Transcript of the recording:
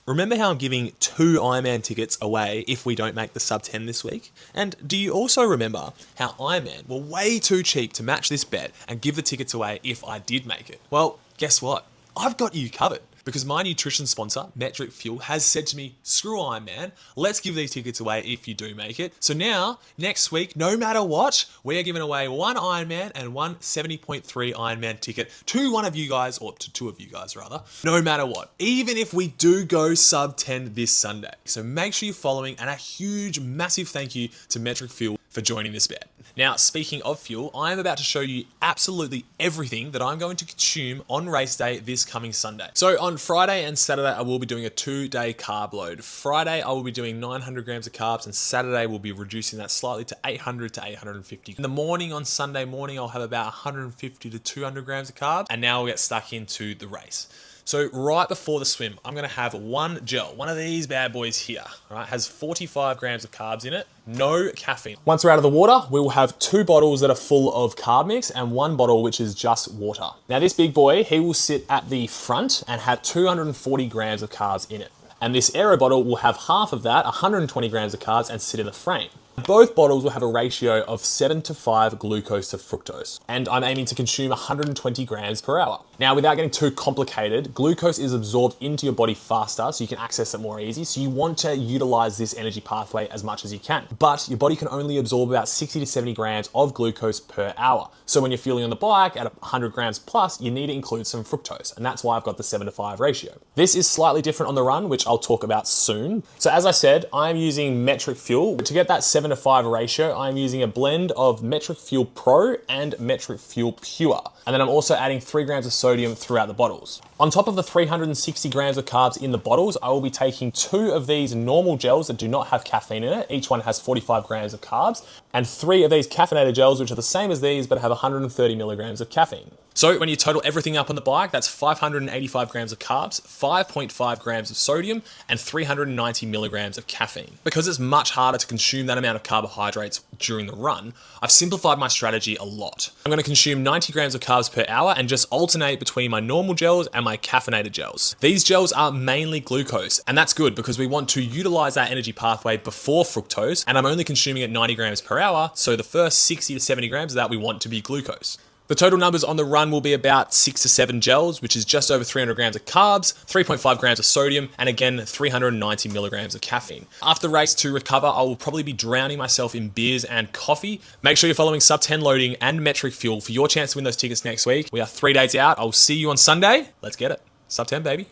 Remember how I'm giving 2 Ironman tickets away if we don't make the sub 10 this week? And do you also remember how Ironman were way too cheap to match this bet and give the tickets away if I did make it? Well, guess what? I've got you covered. Because my nutrition sponsor, Metriq Fuel, has said to me, screw Ironman, let's give these tickets away if you do make it. So now, next week, no matter what, we are giving away 1 Ironman and 1 70.3 Ironman ticket to one of you guys, or to 2 of you guys rather, no matter what, even if we do go sub 10 this Sunday. So make sure you're following, and a huge, massive thank you to Metriq Fuel for joining this bet. Now, speaking of fuel, I am about to show you absolutely everything that I'm going to consume on race day this coming Sunday. So on Friday and Saturday, I will be doing a 2-day carb load. Friday, I will be doing 900 grams of carbs, and Saturday we'll be reducing that slightly to 800 to 850. In the morning, on Sunday morning, I'll have about 150 to 200 grams of carbs, and now we'll get stuck into the race. So right before the swim, I'm gonna have 1 gel, one of these bad boys here, right? Has 45 grams of carbs in it, no caffeine. Once we're out of the water, we will have 2 bottles that are full of carb mix and 1 bottle which is just water. Now this big boy, he will sit at the front and have 240 grams of carbs in it. And this aero bottle will have half of that, 120 grams of carbs, and sit in the frame. Both bottles will have a ratio of 7:5 glucose to fructose, and I'm aiming to consume 120 grams per hour. Now, without getting too complicated, glucose is absorbed into your body faster, so you can access it more easy. So you want to utilize this energy pathway as much as you can. But your body can only absorb about 60 to 70 grams of glucose per hour. So when you're fueling on the bike at 100 grams plus, you need to include some fructose, and that's why I've got the 7:5 ratio. This is slightly different on the run, which I'll talk about soon. So as I said, I'm using Metriq Fuel. To get that 7:5 ratio, I'm using a blend of Metriq Fuel Pro and Metriq Fuel Pure. And then I'm also adding 3 grams of sodium throughout the bottles. On top of the 360 grams of carbs in the bottles, I will be taking 2 of these normal gels that do not have caffeine in it. Each one has 45 grams of carbs, and 3 of these caffeinated gels, which are the same as these, but have 130 milligrams of caffeine. So when you total everything up on the bike, that's 585 grams of carbs, 5.5 grams of sodium, and 390 milligrams of caffeine. Because it's much harder to consume that amount of carbohydrates during the run, I've simplified my strategy a lot. I'm gonna consume 90 grams of carbs per hour and just alternate between my normal gels and my caffeinated gels. These gels are mainly glucose, and that's good because we want to utilize that energy pathway before fructose, and I'm only consuming at 90 grams per hour, so the first 60 to 70 grams of that we want to be glucose. The total numbers on the run will be about 6 to 7 gels, which is just over 300 grams of carbs, 3.5 grams of sodium, and again, 390 milligrams of caffeine. After the race, to recover, I will probably be drowning myself in beers and coffee. Make sure you're following Sub 10 Loading and Metriq Fuel for your chance to win those tickets next week. We are 3 days out. I will see you on Sunday. Let's get it. Sub 10, baby.